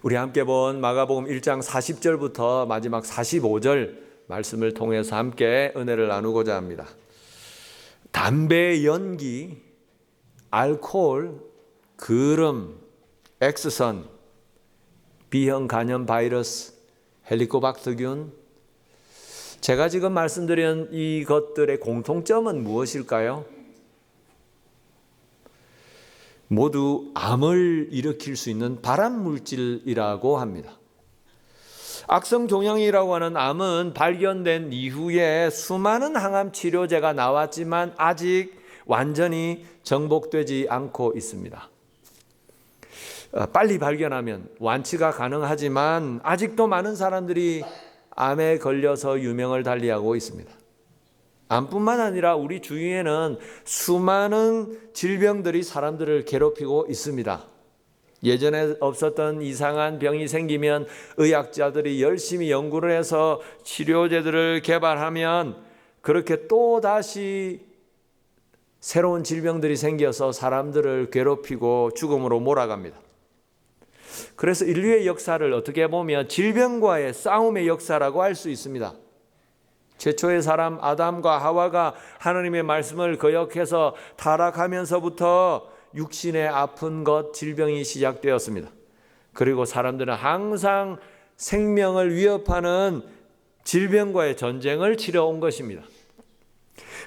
우리 함께 본 마가복음 1장 40절부터 마지막 45절 말씀을 통해서 함께 은혜를 나누고자 합니다. 담배 연기, 알코올, 그름, X선, B형 간염 바이러스, 헬리코박터균, 제가 지금 말씀드린 이것들의 공통점은 무엇일까요? 모두 암을 일으킬 수 있는 발암물질이라고 합니다. 악성종양이라고 하는 암은 발견된 이후에 수많은 항암 치료제가 나왔지만 아직 완전히 정복되지 않고 있습니다. 빨리 발견하면 완치가 가능하지만 아직도 많은 사람들이 암에 걸려서 유명을 달리하고 있습니다. 암뿐만 아니라 우리 주위에는 수많은 질병들이 사람들을 괴롭히고 있습니다. 예전에 없었던 이상한 병이 생기면 의학자들이 열심히 연구를 해서 치료제들을 개발하면 그렇게 또 다시 새로운 질병들이 생겨서 사람들을 괴롭히고 죽음으로 몰아갑니다. 그래서 인류의 역사를 어떻게 보면 질병과의 싸움의 역사라고 할 수 있습니다. 최초의 사람 아담과 하와가 하나님의 말씀을 거역해서 타락하면서부터 육신의 아픈 것, 질병이 시작되었습니다. 그리고 사람들은 항상 생명을 위협하는 질병과의 전쟁을 치러온 것입니다.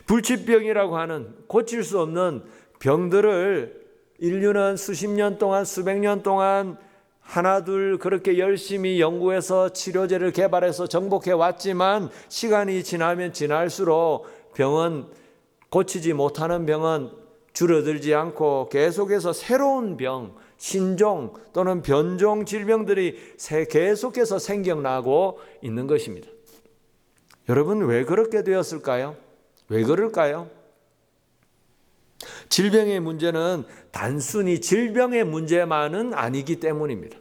불치병이라고 하는 고칠 수 없는 병들을 인류는 수십 년 동안, 수백 년 동안 하나둘 그렇게 열심히 연구해서 치료제를 개발해서 정복해 왔지만 시간이 지나면 지날수록 병은 고치지 못하는 병은 줄어들지 않고 계속해서 새로운 병, 신종 또는 변종 질병들이 계속해서 생겨나고 있는 것입니다. 여러분 왜 그렇게 되었을까요? 왜 그럴까요? 질병의 문제는 단순히 질병의 문제만은 아니기 때문입니다.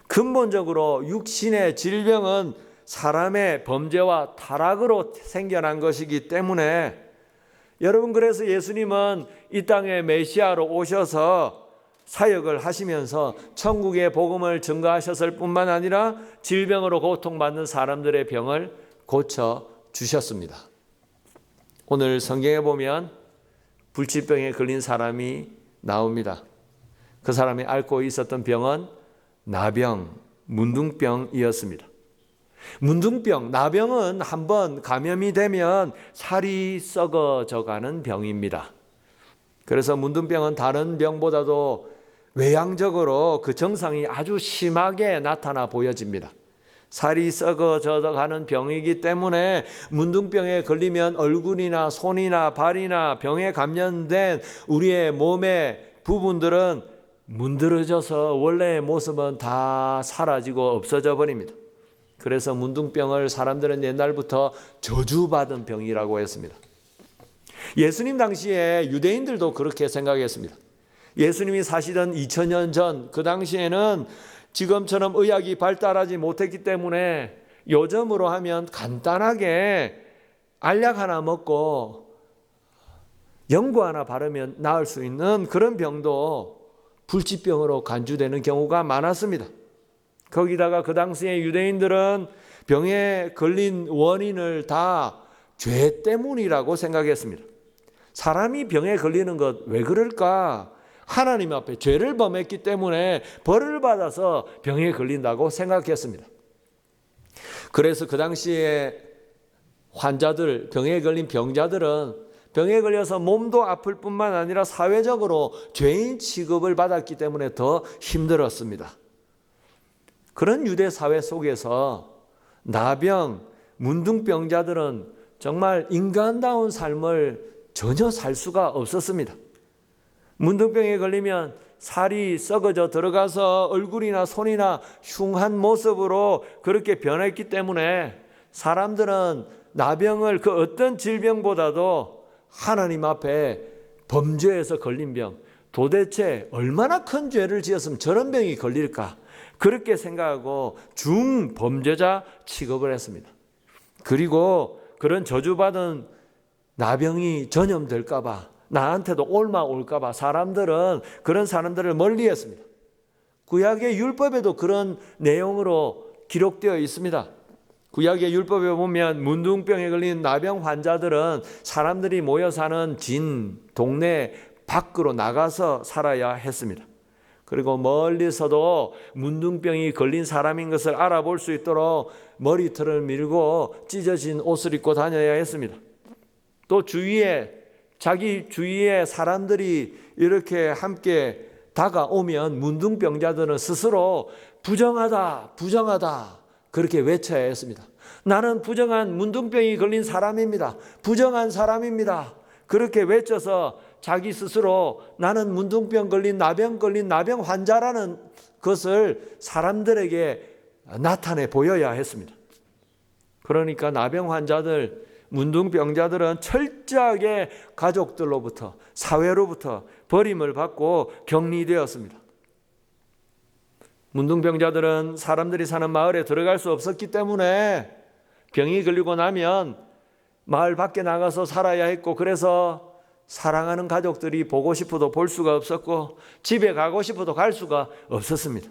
근본적으로 육신의 질병은 사람의 범죄와 타락으로 생겨난 것이기 때문에 여러분 그래서 예수님은 이 땅에 메시아로 오셔서 사역을 하시면서 천국의 복음을 증거하셨을 뿐만 아니라 질병으로 고통받는 사람들의 병을 고쳐 주셨습니다. 오늘 성경에 보면 불치병에 걸린 사람이 나옵니다. 그 사람이 앓고 있었던 병은 나병, 문둥병이었습니다. 문둥병, 나병은 한번 감염이 되면 살이 썩어져가는 병입니다. 그래서 문둥병은 다른 병보다도 외향적으로 그 증상이 아주 심하게 나타나 보여집니다. 살이 썩어져가는 병이기 때문에 문둥병에 걸리면 얼굴이나 손이나 발이나 병에 감염된 우리의 몸의 부분들은 문드러져서 원래의 모습은 다 사라지고 없어져 버립니다. 그래서 문둥병을 사람들은 옛날부터 저주받은 병이라고 했습니다. 예수님 당시에 유대인들도 그렇게 생각했습니다. 예수님이 사시던 2000년 전 그 당시에는 지금처럼 의학이 발달하지 못했기 때문에 요즘으로 하면 간단하게 알약 하나 먹고 연고 하나 바르면 나을 수 있는 그런 병도 불치병으로 간주되는 경우가 많았습니다. 거기다가 그 당시에 유대인들은 병에 걸린 원인을 다 죄 때문이라고 생각했습니다. 사람이 병에 걸리는 것 왜 그럴까? 하나님 앞에 죄를 범했기 때문에 벌을 받아서 병에 걸린다고 생각했습니다. 그래서 그 당시에 환자들, 병에 걸린 병자들은 병에 걸려서 몸도 아플 뿐만 아니라 사회적으로 죄인 취급을 받았기 때문에 더 힘들었습니다. 그런 유대 사회 속에서 나병, 문둥병자들은 정말 인간다운 삶을 전혀 살 수가 없었습니다. 문둥병에 걸리면 살이 썩어져 들어가서 얼굴이나 손이나 흉한 모습으로 그렇게 변했기 때문에 사람들은 나병을 그 어떤 질병보다도 하나님 앞에 범죄에서 걸린 병, 도대체 얼마나 큰 죄를 지었으면 저런 병이 걸릴까? 그렇게 생각하고 중범죄자 취급을 했습니다. 그리고 그런 저주받은 나병이 전염될까 봐 나한테도 올까 봐 사람들은 그런 사람들을 멀리했습니다. 구약의 율법에도 그런 내용으로 기록되어 있습니다. 구약의 율법에 보면 문둥병에 걸린 나병 환자들은 사람들이 모여 사는 진, 동네 밖으로 나가서 살아야 했습니다. 그리고 멀리서도 문둥병이 걸린 사람인 것을 알아볼 수 있도록 머리털을 밀고 찢어진 옷을 입고 다녀야 했습니다. 또 자기 주위에 사람들이 이렇게 함께 다가오면 문둥병자들은 스스로 부정하다, 부정하다 그렇게 외쳐야 했습니다. 나는 부정한 문둥병이 걸린 사람입니다. 부정한 사람입니다. 그렇게 외쳐서 자기 스스로 나는 문둥병 걸린 나병 환자라는 것을 사람들에게 나타내 보여야 했습니다. 그러니까 나병 환자들, 문둥병자들은 철저하게 가족들로부터, 사회로부터 버림을 받고 격리되었습니다. 문둥병자들은 사람들이 사는 마을에 들어갈 수 없었기 때문에 병이 걸리고 나면 마을 밖에 나가서 살아야 했고, 그래서 사랑하는 가족들이 보고 싶어도 볼 수가 없었고 집에 가고 싶어도 갈 수가 없었습니다.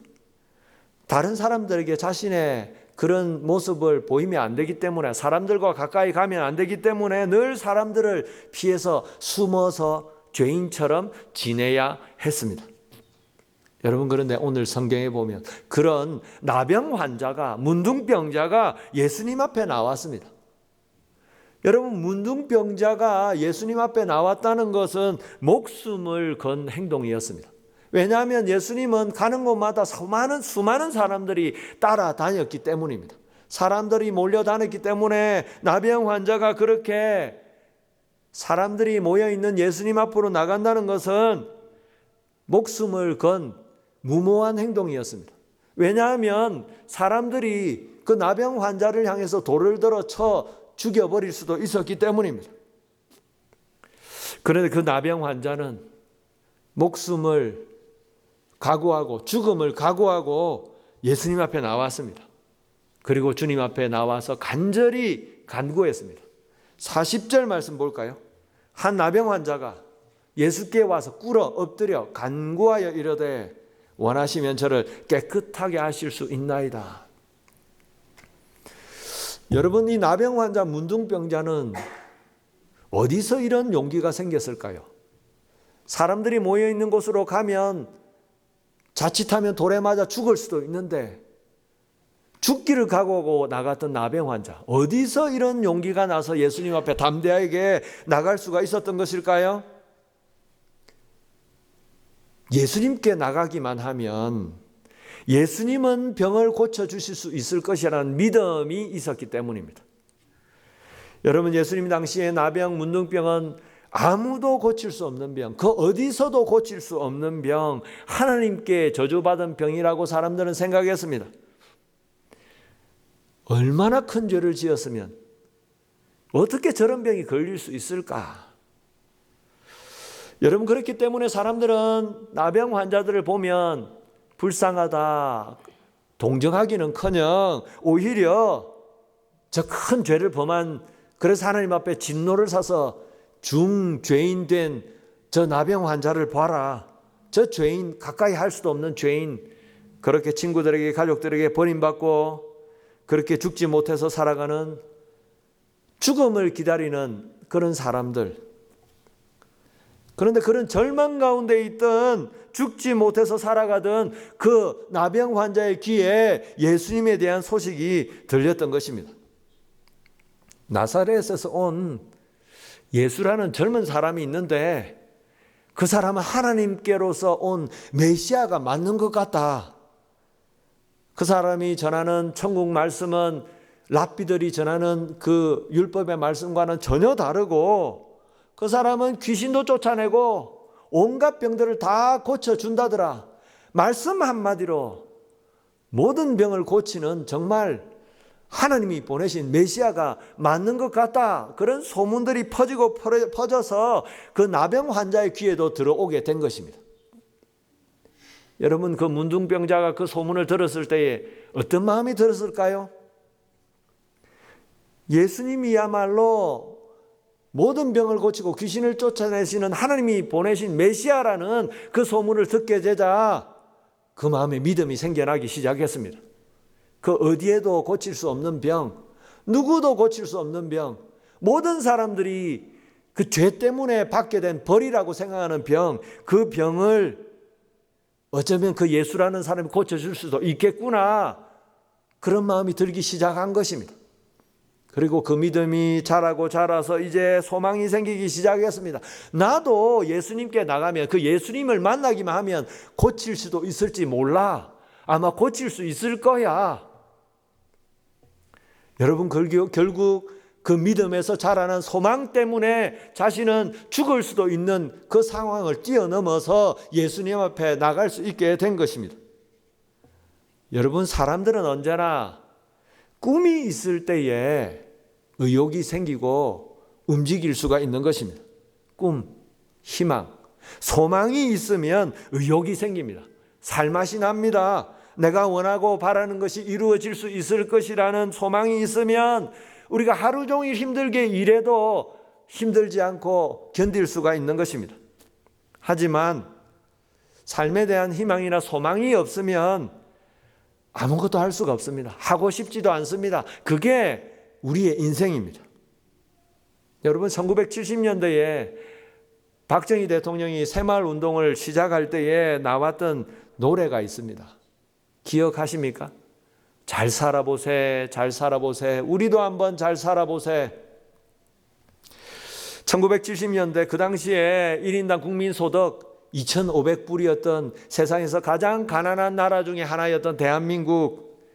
다른 사람들에게 자신의 그런 모습을 보이면 안 되기 때문에, 사람들과 가까이 가면 안 되기 때문에 늘 사람들을 피해서 숨어서 죄인처럼 지내야 했습니다. 여러분, 그런데 오늘 성경에 보면 그런 나병 환자가, 문둥병자가 예수님 앞에 나왔습니다. 여러분, 문둥병자가 예수님 앞에 나왔다는 것은 목숨을 건 행동이었습니다. 왜냐하면 예수님은 가는 곳마다 수많은 사람들이 따라다녔기 때문입니다. 사람들이 몰려다녔기 때문에 나병 환자가 그렇게 사람들이 모여있는 예수님 앞으로 나간다는 것은 목숨을 건 무모한 행동이었습니다. 왜냐하면 사람들이 그 나병 환자를 향해서 돌을 들어 쳐 죽여버릴 수도 있었기 때문입니다. 그런데 그 나병 환자는 목숨을 각오하고 죽음을 각오하고 예수님 앞에 나왔습니다. 그리고 주님 앞에 나와서 간절히 간구했습니다. 40절 말씀 볼까요? 한 나병 환자가 예수께 와서 꿇어 엎드려 간구하여 이르되 원하시면 저를 깨끗하게 하실 수 있나이다. 여러분, 이 나병 환자, 문둥병자는 어디서 이런 용기가 생겼을까요? 사람들이 모여있는 곳으로 가면 자칫하면 돌에 맞아 죽을 수도 있는데 죽기를 각오하고 나갔던 나병 환자, 어디서 이런 용기가 나서 예수님 앞에 담대하게 나갈 수가 있었던 것일까요? 예수님께 나가기만 하면 예수님은 병을 고쳐주실 수 있을 것이라는 믿음이 있었기 때문입니다. 여러분, 예수님 당시에 나병, 문둥병은 아무도 고칠 수 없는 병, 그 어디서도 고칠 수 없는 병, 하나님께 저주받은 병이라고 사람들은 생각했습니다. 얼마나 큰 죄를 지었으면 어떻게 저런 병이 걸릴 수 있을까? 여러분, 그렇기 때문에 사람들은 나병 환자들을 보면 불쌍하다, 동정하기는커녕 오히려 저 큰 죄를 범한, 그래서 하나님 앞에 진노를 사서 중죄인 된 저 나병 환자를 봐라, 저 죄인, 가까이 할 수도 없는 죄인, 그렇게 친구들에게, 가족들에게 버림받고 그렇게 죽지 못해서 살아가는, 죽음을 기다리는 그런 사람들. 그런데 그런 절망 가운데 있던, 죽지 못해서 살아가던 그 나병 환자의 귀에 예수님에 대한 소식이 들렸던 것입니다. 나사렛에서 온 예수라는 젊은 사람이 있는데 그 사람은 하나님께로서 온 메시아가 맞는 것 같다. 그 사람이 전하는 천국 말씀은 랍비들이 전하는 그 율법의 말씀과는 전혀 다르고, 그 사람은 귀신도 쫓아내고 온갖 병들을 다 고쳐준다더라. 말씀 한마디로 모든 병을 고치는 정말 하나님이 보내신 메시아가 맞는 것 같다. 그런 소문들이 퍼져서 그 나병 환자의 귀에도 들어오게 된 것입니다. 여러분, 그 문둥병자가 그 소문을 들었을 때에 어떤 마음이 들었을까요? 예수님이야말로 모든 병을 고치고 귀신을 쫓아내시는 하나님이 보내신 메시아라는 그 소문을 듣게 되자 그 마음에 믿음이 생겨나기 시작했습니다. 그 어디에도 고칠 수 없는 병, 누구도 고칠 수 없는 병, 모든 사람들이 그 죄 때문에 받게 된 벌이라고 생각하는 병, 그 병을 어쩌면 그 예수라는 사람이 고쳐줄 수도 있겠구나, 그런 마음이 들기 시작한 것입니다. 그리고 그 믿음이 자라고 자라서 이제 소망이 생기기 시작했습니다. 나도 예수님께 나가면, 그 예수님을 만나기만 하면 고칠 수도 있을지 몰라. 아마 고칠 수 있을 거야. 여러분, 결국 그 믿음에서 자라난 소망 때문에 자신은 죽을 수도 있는 그 상황을 뛰어넘어서 예수님 앞에 나갈 수 있게 된 것입니다. 여러분, 사람들은 언제나 꿈이 있을 때에 의욕이 생기고 움직일 수가 있는 것입니다. 꿈, 희망, 소망이 있으면 의욕이 생깁니다. 살맛이 납니다. 내가 원하고 바라는 것이 이루어질 수 있을 것이라는 소망이 있으면 우리가 하루 종일 힘들게 일해도 힘들지 않고 견딜 수가 있는 것입니다. 하지만 삶에 대한 희망이나 소망이 없으면 아무것도 할 수가 없습니다. 하고 싶지도 않습니다. 그게 우리의 인생입니다. 여러분, 1970년대에 박정희 대통령이 새마을 운동을 시작할 때에 나왔던 노래가 있습니다. 기억하십니까? 잘 살아보세, 잘 살아보세, 우리도 한번 잘 살아보세. 1970년대 그 당시에 1인당 국민소득 2,500불이었던 세상에서 가장 가난한 나라 중에 하나였던 대한민국,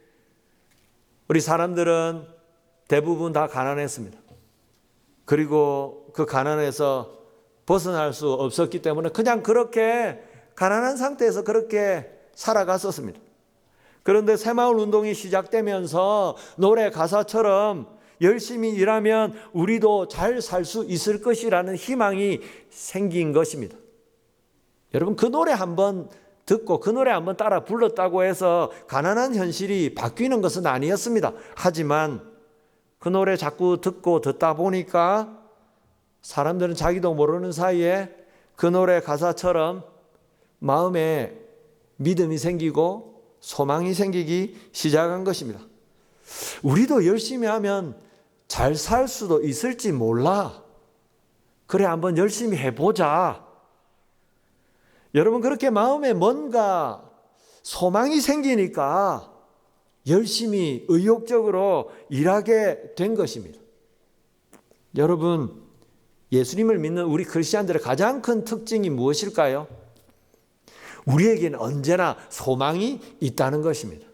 우리 사람들은 대부분 다 가난했습니다. 그리고 그 가난에서 벗어날 수 없었기 때문에 그냥 그렇게 가난한 상태에서 그렇게 살아갔었습니다. 그런데 새마을 운동이 시작되면서 노래 가사처럼 열심히 일하면 우리도 잘 살 수 있을 것이라는 희망이 생긴 것입니다. 여러분, 그 노래 한번 듣고 그 노래 한번 따라 불렀다고 해서 가난한 현실이 바뀌는 것은 아니었습니다. 하지만 그 노래 자꾸 듣다 보니까 사람들은 자기도 모르는 사이에 그 노래 가사처럼 마음에 믿음이 생기고 소망이 생기기 시작한 것입니다. 우리도 열심히 하면 잘 살 수도 있을지 몰라. 그래, 한번 열심히 해보자. 여러분, 그렇게 마음에 뭔가 소망이 생기니까 열심히 의욕적으로 일하게 된 것입니다. 여러분, 예수님을 믿는 우리 크리스찬들의 가장 큰 특징이 무엇일까요? 우리에게는 언제나 소망이 있다는 것입니다.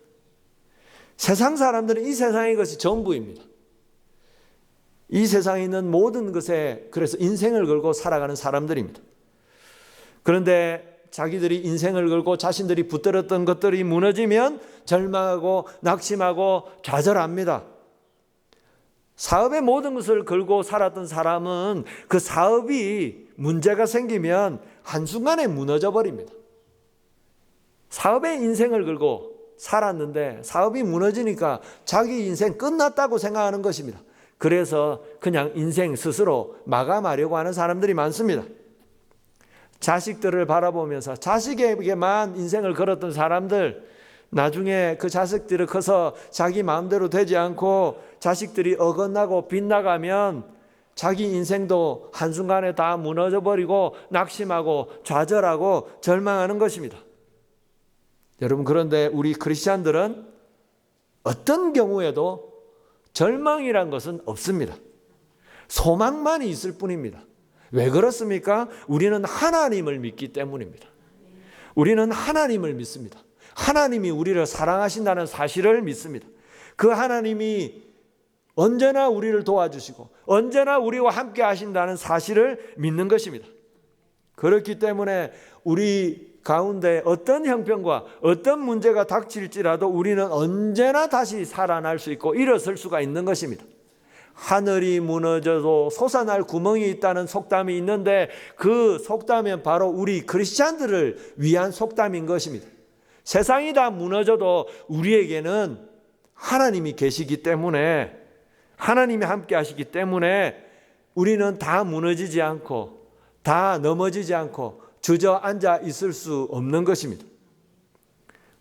세상 사람들은 이 세상의 것이 전부입니다. 이 세상에 있는 모든 것에 그래서 인생을 걸고 살아가는 사람들입니다. 그런데 자기들이 인생을 걸고 자신들이 붙들었던 것들이 무너지면 절망하고 낙심하고 좌절합니다. 사업의 모든 것을 걸고 살았던 사람은 그 사업이 문제가 생기면 한순간에 무너져 버립니다. 사업에 인생을 걸고 살았는데 사업이 무너지니까 자기 인생 끝났다고 생각하는 것입니다. 그래서 그냥 인생 스스로 마감하려고 하는 사람들이 많습니다. 자식들을 바라보면서 자식에게만 인생을 걸었던 사람들, 나중에 그 자식들이 커서 자기 마음대로 되지 않고 자식들이 어긋나고 빗나가면 자기 인생도 한순간에 다 무너져 버리고 낙심하고 좌절하고 절망하는 것입니다. 여러분, 그런데 우리 크리스찬들은 어떤 경우에도 절망이란 것은 없습니다. 소망만 있을 뿐입니다. 왜 그렇습니까? 우리는 하나님을 믿기 때문입니다. 우리는 하나님을 믿습니다. 하나님이 우리를 사랑하신다는 사실을 믿습니다. 그 하나님이 언제나 우리를 도와주시고 언제나 우리와 함께 하신다는 사실을 믿는 것입니다. 그렇기 때문에 우리 가운데 어떤 형편과 어떤 문제가 닥칠지라도 우리는 언제나 다시 살아날 수 있고 일어설 수가 있는 것입니다. 하늘이 무너져도 솟아날 구멍이 있다는 속담이 있는데 그 속담은 바로 우리 크리스찬들을 위한 속담인 것입니다. 세상이 다 무너져도 우리에게는 하나님이 계시기 때문에, 하나님이 함께 하시기 때문에 우리는 다 무너지지 않고 다 넘어지지 않고 주저앉아 있을 수 없는 것입니다.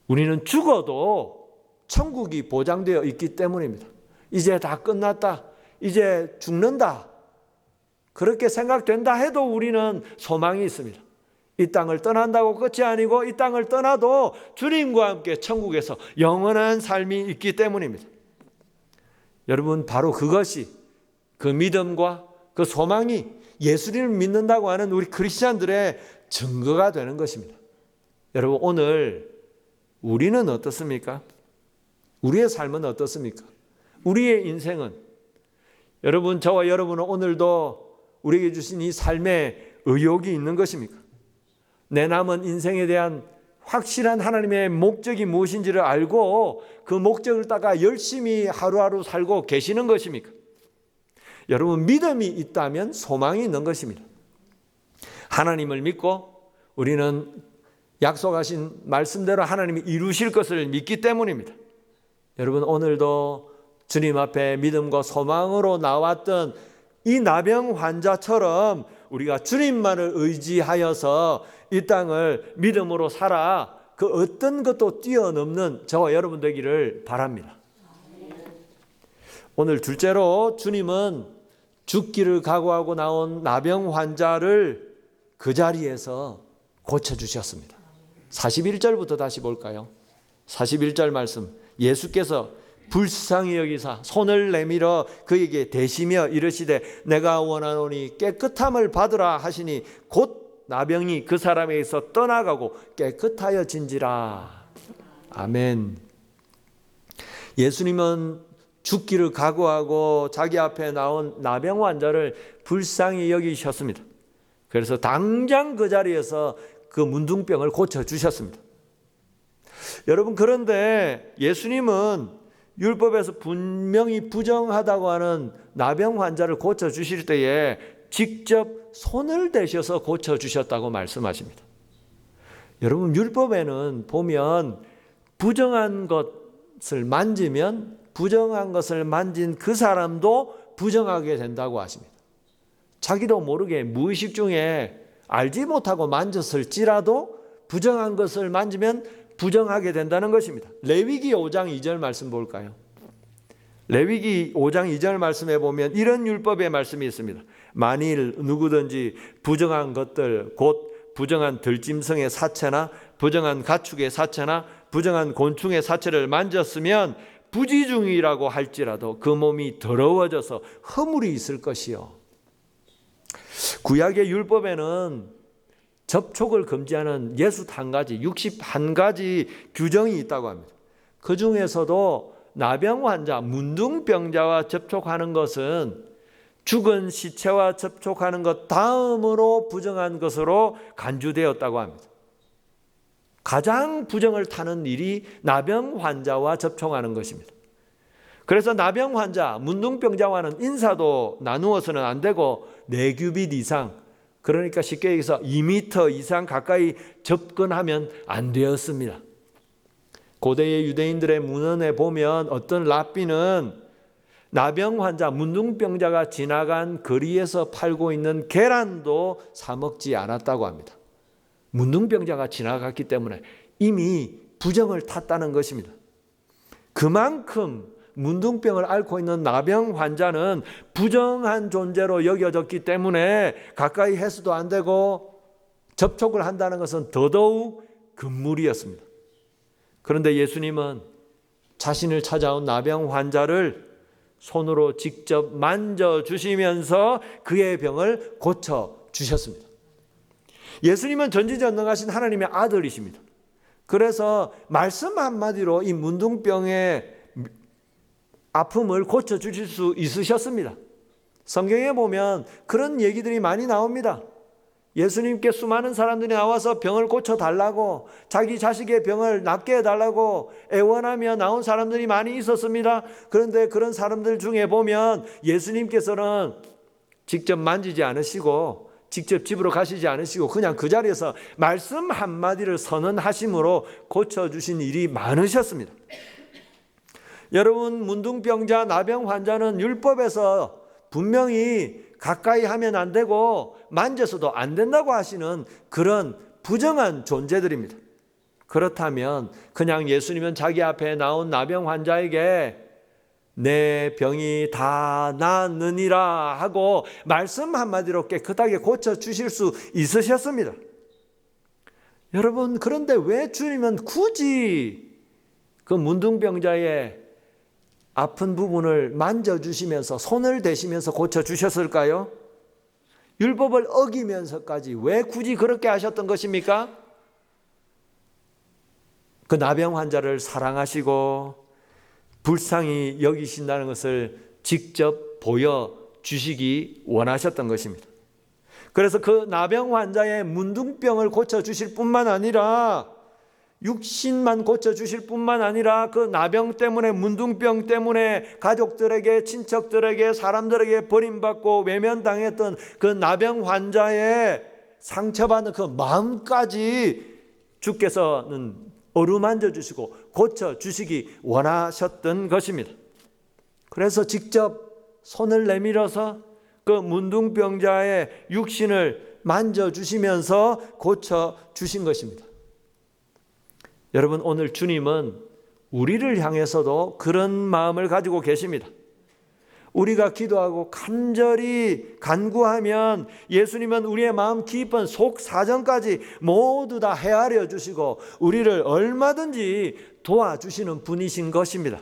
우리는 죽어도 천국이 보장되어 있기 때문입니다. 이제 다 끝났다. 이제 죽는다. 그렇게 생각된다 해도 우리는 소망이 있습니다. 이 땅을 떠난다고 끝이 아니고 이 땅을 떠나도 주님과 함께 천국에서 영원한 삶이 있기 때문입니다. 여러분, 바로 그것이, 그 믿음과 그 소망이 예수님을 믿는다고 하는 우리 크리스찬들의 증거가 되는 것입니다. 여러분, 오늘 우리는 어떻습니까? 우리의 삶은 어떻습니까? 우리의 인생은, 여러분, 저와 여러분은 오늘도 우리에게 주신 이 삶에 의욕이 있는 것입니까? 내 남은 인생에 대한 확실한 하나님의 목적이 무엇인지를 알고 그 목적을 따라 열심히 하루하루 살고 계시는 것입니까? 여러분, 믿음이 있다면 소망이 있는 것입니다. 하나님을 믿고 우리는 약속하신 말씀대로 하나님이 이루실 것을 믿기 때문입니다. 여러분, 오늘도 주님 앞에 믿음과 소망으로 나왔던 이 나병 환자처럼 우리가 주님만을 의지하여서 이 땅을 믿음으로 살아 그 어떤 것도 뛰어넘는 저와 여러분 되기를 바랍니다. 오늘 둘째로 주님은 죽기를 각오하고 나온 나병 환자를 그 자리에서 고쳐주셨습니다. 41절부터 다시 볼까요? 41절 말씀, 예수께서 불쌍히 여기사 손을 내밀어 그에게 대시며 이르시되 내가 원하노니 깨끗함을 받으라 하시니 곧 나병이 그 사람에게서 떠나가고 깨끗하여진지라. 아멘. 예수님은 죽기를 각오하고 자기 앞에 나온 나병 환자를 불쌍히 여기셨습니다. 그래서 당장 그 자리에서 그 문둥병을 고쳐주셨습니다. 여러분, 그런데 예수님은 율법에서 분명히 부정하다고 하는 나병 환자를 고쳐주실 때에 직접 손을 대셔서 고쳐주셨다고 말씀하십니다. 여러분, 율법에는 보면 부정한 것을 만지면 부정한 것을 만진 그 사람도 부정하게 된다고 하십니다. 자기도 모르게 무의식 중에 알지 못하고 만졌을지라도 부정한 것을 만지면 부정하게 된다는 것입니다. 레위기 5장 2절 말씀 볼까요? 레위기 5장 2절 말씀에 보면 이런 율법의 말씀이 있습니다. 만일 누구든지 부정한 것들, 곧 부정한 들짐승의 사체나 부정한 가축의 사체나 부정한 곤충의 사체를 만졌으면 부지중이라고 할지라도 그 몸이 더러워져서 허물이 있을 것이요. 구약의 율법에는 접촉을 금지하는 61가지, 61가지 규정이 있다고 합니다. 그 중에서도 나병 환자, 문둥병자와 접촉하는 것은 죽은 시체와 접촉하는 것 다음으로 부정한 것으로 간주되었다고 합니다. 가장 부정을 타는 일이 나병 환자와 접촉하는 것입니다. 그래서 나병 환자, 문둥병자와는 인사도 나누어서는 안 되고 4규빗 이상, 그러니까 쉽게 얘기해서 2m 이상 가까이 접근하면 안 되었습니다. 고대의 유대인들의 문헌에 보면 어떤 랍비는 나병 환자, 문둥병자가 지나간 거리에서 팔고 있는 계란도 사 먹지 않았다고 합니다. 문둥병자가 지나갔기 때문에 이미 부정을 탔다는 것입니다. 그만큼 문둥병을 앓고 있는 나병 환자는 부정한 존재로 여겨졌기 때문에 가까이 해서도 안 되고 접촉을 한다는 것은 더더욱 금물이었습니다. 그런데 예수님은 자신을 찾아온 나병 환자를 손으로 직접 만져주시면서 그의 병을 고쳐주셨습니다. 예수님은 전지전능하신 하나님의 아들이십니다. 그래서 말씀 한마디로 이 문둥병의 아픔을 고쳐주실 수 있으셨습니다. 성경에 보면 그런 얘기들이 많이 나옵니다. 예수님께 수많은 사람들이 나와서 병을 고쳐달라고, 자기 자식의 병을 낫게 해달라고 애원하며 나온 사람들이 많이 있었습니다. 그런데 그런 사람들 중에 보면 예수님께서는 직접 만지지 않으시고 직접 집으로 가시지 않으시고 그냥 그 자리에서 말씀 한마디를 선언하심으로 고쳐주신 일이 많으셨습니다. 여러분, 문둥병자, 나병 환자는 율법에서 분명히 가까이 하면 안 되고 만져서도 안 된다고 하시는 그런 부정한 존재들입니다. 그렇다면 그냥 예수님은 자기 앞에 나온 나병 환자에게 내 병이 다 나았느니라 하고 말씀 한마디로 깨끗하게 고쳐주실 수 있으셨습니다. 여러분, 그런데 왜 주님은 굳이 그 문둥병자의 아픈 부분을 만져주시면서 손을 대시면서 고쳐주셨을까요? 율법을 어기면서까지 왜 굳이 그렇게 하셨던 것입니까? 그 나병 환자를 사랑하시고 불쌍히 여기신다는 것을 직접 보여주시기 원하셨던 것입니다. 그래서 그 나병 환자의 문둥병을 고쳐주실 뿐만 아니라 육신만 고쳐주실 뿐만 아니라 그 나병 때문에, 문둥병 때문에 가족들에게, 친척들에게, 사람들에게 버림받고 외면당했던 그 나병 환자의 상처받는 그 마음까지 주께서는 어루만져 주시고 고쳐주시기 원하셨던 것입니다. 그래서 직접 손을 내밀어서 그 문둥병자의 육신을 만져주시면서 고쳐주신 것입니다. 여러분, 오늘 주님은 우리를 향해서도 그런 마음을 가지고 계십니다. 우리가 기도하고 간절히 간구하면 예수님은 우리의 마음 깊은 속 사정까지 모두 다 헤아려 주시고 우리를 얼마든지 도와주시는 분이신 것입니다.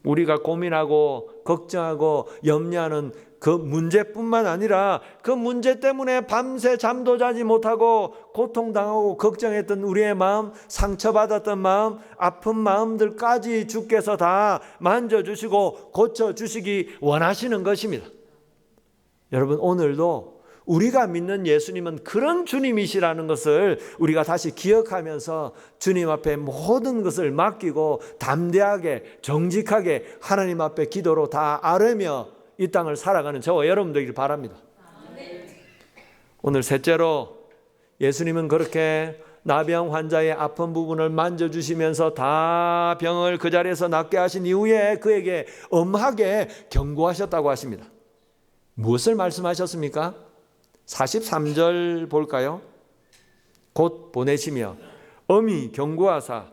우리가 고민하고 걱정하고 염려하는 그 문제뿐만 아니라 그 문제 때문에 밤새 잠도 자지 못하고 고통당하고 걱정했던 우리의 마음, 상처받았던 마음, 아픈 마음들까지 주께서 다 만져주시고 고쳐주시기 원하시는 것입니다. 여러분, 오늘도 우리가 믿는 예수님은 그런 주님이시라는 것을 우리가 다시 기억하면서 주님 앞에 모든 것을 맡기고 담대하게 정직하게 하나님 앞에 기도로 다 아뢰며 이 땅을 살아가는 저와 여러분 되기를 바랍니다. 오늘 셋째로 예수님은 그렇게 나병 환자의 아픈 부분을 만져주시면서 다 병을 그 자리에서 낫게 하신 이후에 그에게 엄하게 경고하셨다고 하십니다. 무엇을 말씀하셨습니까? 43절 볼까요? 곧 보내시며 엄히 경고하사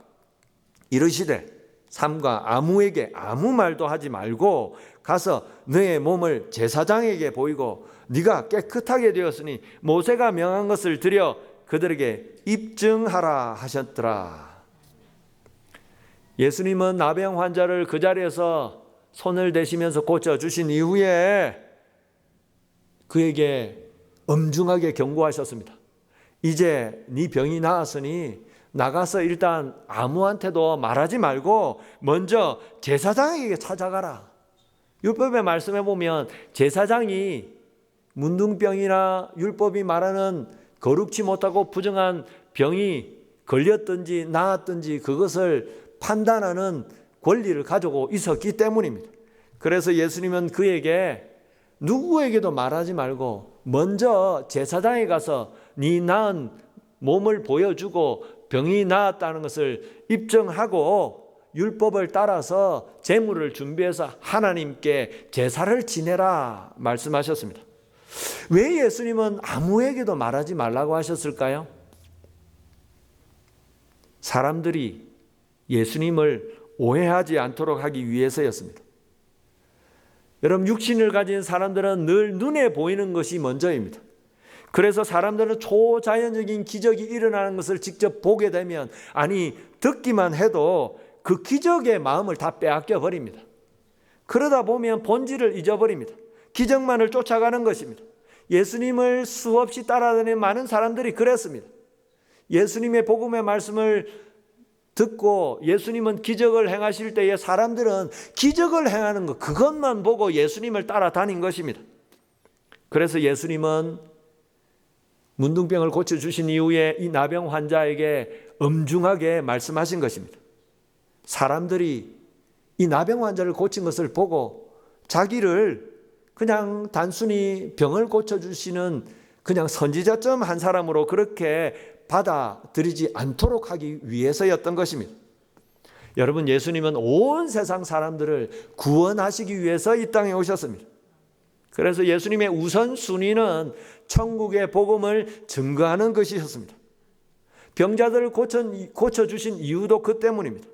이르시되 삼가 아무에게 아무 말도 하지 말고 가서 너의 몸을 제사장에게 보이고 네가 깨끗하게 되었으니 모세가 명한 것을 드려 그들에게 입증하라 하셨더라. 예수님은 나병 환자를 그 자리에서 손을 대시면서 고쳐주신 이후에 그에게 엄중하게 경고하셨습니다. 이제 네 병이 나았으니 나가서 일단 아무한테도 말하지 말고 먼저 제사장에게 찾아가라. 율법에 말씀해 보면 제사장이 문둥병이나 율법이 말하는 거룩지 못하고 부정한 병이 걸렸든지 나았든지 그것을 판단하는 권리를 가지고 있었기 때문입니다. 그래서 예수님은 그에게 누구에게도 말하지 말고 먼저 제사장에 가서 네 나은 몸을 보여주고 병이 나았다는 것을 입증하고 율법을 따라서 제물을 준비해서 하나님께 제사를 지내라 말씀하셨습니다. 왜 예수님은 아무에게도 말하지 말라고 하셨을까요? 사람들이 예수님을 오해하지 않도록 하기 위해서였습니다. 여러분, 육신을 가진 사람들은 늘 눈에 보이는 것이 먼저입니다. 그래서 사람들은 초자연적인 기적이 일어나는 것을 직접 보게 되면, 아니 듣기만 해도 그 기적의 마음을 다 빼앗겨 버립니다. 그러다 보면 본질을 잊어버립니다. 기적만을 쫓아가는 것입니다. 예수님을 수없이 따라다니는 많은 사람들이 그랬습니다. 예수님의 복음의 말씀을 듣고 예수님은 기적을 행하실 때에 사람들은 기적을 행하는 것, 그것만 보고 예수님을 따라다닌 것입니다. 그래서 예수님은 문둥병을 고쳐주신 이후에 이 나병 환자에게 엄중하게 말씀하신 것입니다. 사람들이 이 나병 환자를 고친 것을 보고 자기를 그냥 단순히 병을 고쳐주시는 그냥 선지자점 한 사람으로 그렇게 받아들이지 않도록 하기 위해서였던 것입니다. 여러분, 예수님은 온 세상 사람들을 구원하시기 위해서 이 땅에 오셨습니다. 그래서 예수님의 우선순위는 천국의 복음을 증거하는 것이었습니다. 병자들을 고쳐주신 이유도 그 때문입니다.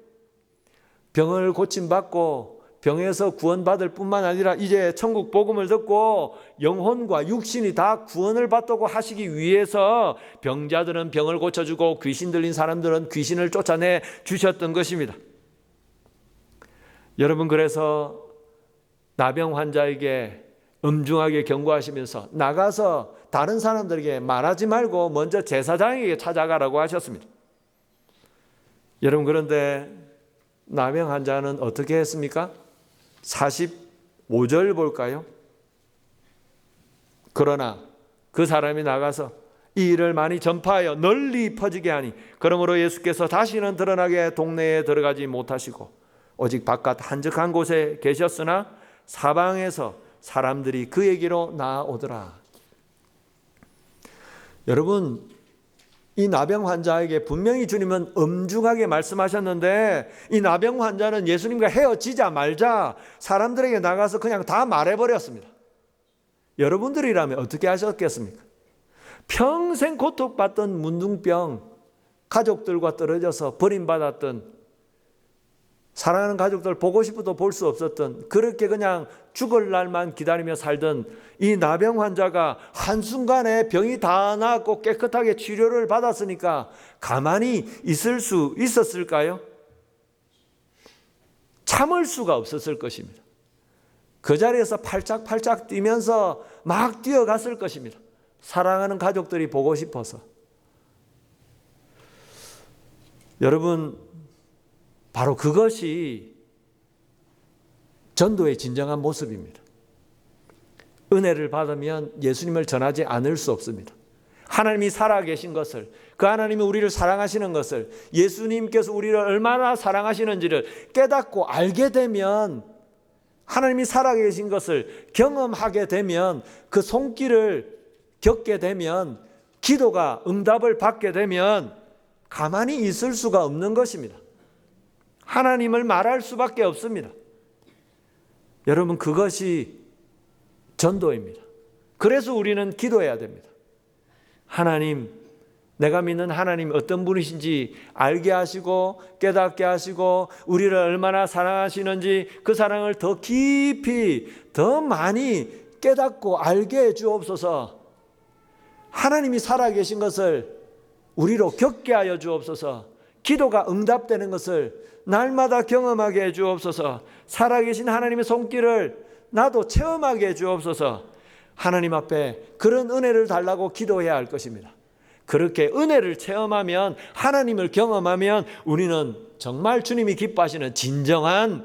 병을 고침받고 병에서 구원받을 뿐만 아니라 이제 천국 복음을 듣고 영혼과 육신이 다 구원을 받도록 하시기 위해서 병자들은 병을 고쳐주고 귀신 들린 사람들은 귀신을 쫓아내 주셨던 것입니다. 여러분, 그래서 나병 환자에게 엄중하게 경고하시면서 나가서 다른 사람들에게 말하지 말고 먼저 제사장에게 찾아가라고 하셨습니다. 여러분, 그런데 나병 환자는 어떻게 했습니까? 45절 볼까요? 그러나 그 사람이 나가서 이 일을 많이 전파하여 널리 퍼지게 하니 그러므로 예수께서 다시는 드러나게 동네에 들어가지 못하시고 오직 바깥 한적한 곳에 계셨으나 사방에서 사람들이 그에게로 나아오더라. 여러분, 이 나병 환자에게 분명히 주님은 엄중하게 말씀하셨는데 이 나병 환자는 예수님과 헤어지자 말자 사람들에게 나가서 그냥 다 말해버렸습니다. 여러분들이라면 어떻게 하셨겠습니까? 평생 고통받던 문둥병, 가족들과 떨어져서 버림받았던, 사랑하는 가족들 보고 싶어도 볼 수 없었던, 그렇게 그냥 죽을 날만 기다리며 살던 이 나병 환자가 한순간에 병이 다 나았고 깨끗하게 치료를 받았으니까 가만히 있을 수 있었을까요? 참을 수가 없었을 것입니다. 그 자리에서 팔짝팔짝 뛰면서 막 뛰어갔을 것입니다. 사랑하는 가족들이 보고 싶어서. 여러분, 바로 그것이 전도의 진정한 모습입니다. 은혜를 받으면 예수님을 전하지 않을 수 없습니다. 하나님이 살아계신 것을, 그 하나님이 우리를 사랑하시는 것을, 예수님께서 우리를 얼마나 사랑하시는지를 깨닫고 알게 되면, 하나님이 살아계신 것을 경험하게 되면, 그 손길을 겪게 되면, 기도가 응답을 받게 되면 가만히 있을 수가 없는 것입니다. 하나님을 말할 수밖에 없습니다. 여러분, 그것이 전도입니다. 그래서 우리는 기도해야 됩니다. 하나님, 내가 믿는 하나님 어떤 분이신지 알게 하시고 깨닫게 하시고 우리를 얼마나 사랑하시는지 그 사랑을 더 깊이 더 많이 깨닫고 알게 해 주옵소서. 하나님이 살아계신 것을 우리로 겪게 하여 주옵소서. 기도가 응답되는 것을 날마다 경험하게 해 주옵소서. 살아계신 하나님의 손길을 나도 체험하게 해 주옵소서. 하나님 앞에 그런 은혜를 달라고 기도해야 할 것입니다. 그렇게 은혜를 체험하면, 하나님을 경험하면 우리는 정말 주님이 기뻐하시는 진정한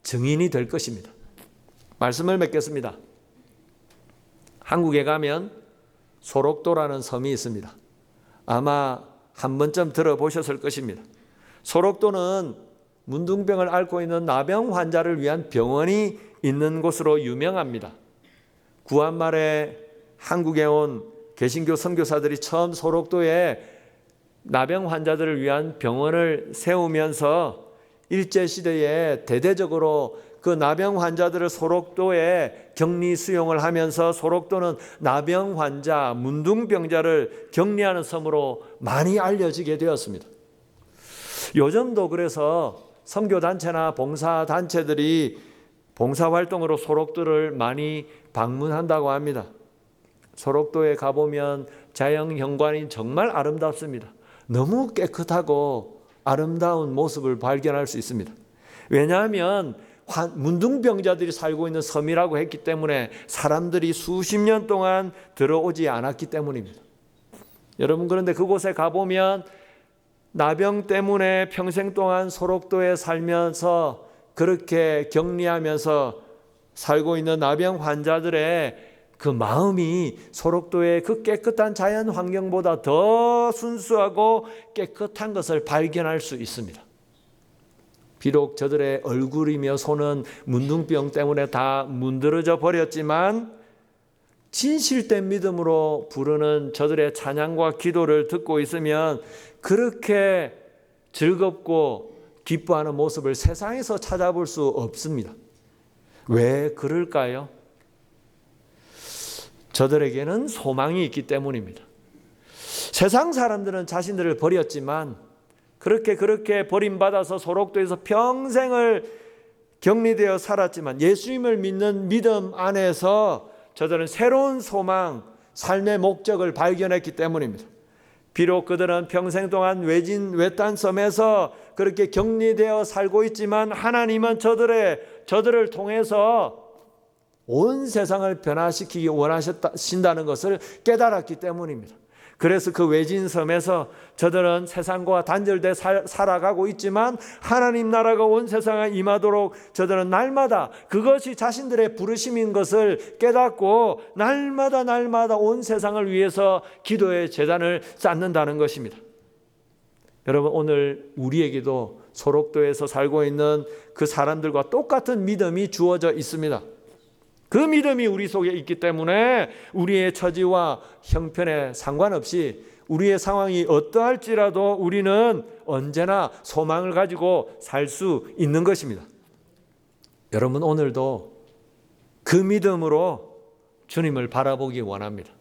증인이 될 것입니다. 말씀을 맺겠습니다. 한국에 가면 소록도라는 섬이 있습니다. 아마 한 번쯤 들어보셨을 것입니다. 소록도는 문둥병을 앓고 있는 나병 환자를 위한 병원이 있는 곳으로 유명합니다. 구한말에 한국에 온 개신교 선교사들이 처음 소록도에 나병 환자들을 위한 병원을 세우면서 일제시대에 대대적으로 그 나병 환자들을 소록도에 격리 수용을 하면서 소록도는 나병 환자, 문둥병자를 격리하는 섬으로 많이 알려지게 되었습니다. 요즘도 그래서 선교단체나 봉사단체들이 봉사활동으로 소록도를 많이 방문한다고 합니다. 소록도에 가보면 자연경관이 정말 아름답습니다. 너무 깨끗하고 아름다운 모습을 발견할 수 있습니다. 왜냐하면 문둥병자들이 살고 있는 섬이라고 했기 때문에 사람들이 수십 년 동안 들어오지 않았기 때문입니다. 여러분, 그런데 그곳에 가보면 나병 때문에 평생 동안 소록도에 살면서 그렇게 격리하면서 살고 있는 나병 환자들의 그 마음이 소록도의 그 깨끗한 자연 환경보다 더 순수하고 깨끗한 것을 발견할 수 있습니다. 비록 저들의 얼굴이며 손은 문둥병 때문에 다 문드러져 버렸지만 진실된 믿음으로 부르는 저들의 찬양과 기도를 듣고 있으면 그렇게 즐겁고 기뻐하는 모습을 세상에서 찾아볼 수 없습니다. 왜 그럴까요? 저들에게는 소망이 있기 때문입니다. 세상 사람들은 자신들을 버렸지만 그렇게 버림받아서 소록도에서 평생을 격리되어 살았지만 예수님을 믿는 믿음 안에서 저들은 새로운 소망, 삶의 목적을 발견했기 때문입니다. 비록 그들은 평생 동안 외딴 섬에서 그렇게 격리되어 살고 있지만 하나님은 저들을 통해서 온 세상을 변화시키기 원하신다는 것을 깨달았기 때문입니다. 그래서 그 외진 섬에서 저들은 세상과 단절돼 살아가고 있지만 하나님 나라가 온 세상에 임하도록 저들은 날마다 그것이 자신들의 부르심인 것을 깨닫고 날마다 온 세상을 위해서 기도의 제단을 쌓는다는 것입니다. 여러분, 오늘 우리에게도 소록도에서 살고 있는 그 사람들과 똑같은 믿음이 주어져 있습니다. 그 믿음이 우리 속에 있기 때문에 우리의 처지와 형편에 상관없이 우리의 상황이 어떠할지라도 우리는 언제나 소망을 가지고 살 수 있는 것입니다. 여러분, 오늘도 그 믿음으로 주님을 바라보기 원합니다.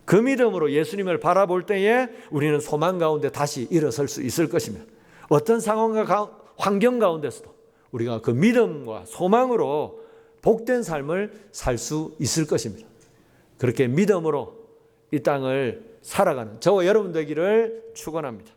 그 믿음으로 예수님을 바라볼 때에 우리는 소망 가운데 다시 일어설 수 있을 것입니다. 어떤 상황과 환경 가운데서도 우리가 그 믿음과 소망으로 복된 삶을 살 수 있을 것입니다. 그렇게 믿음으로 이 땅을 살아가는 저와 여러분 되기를 축원합니다.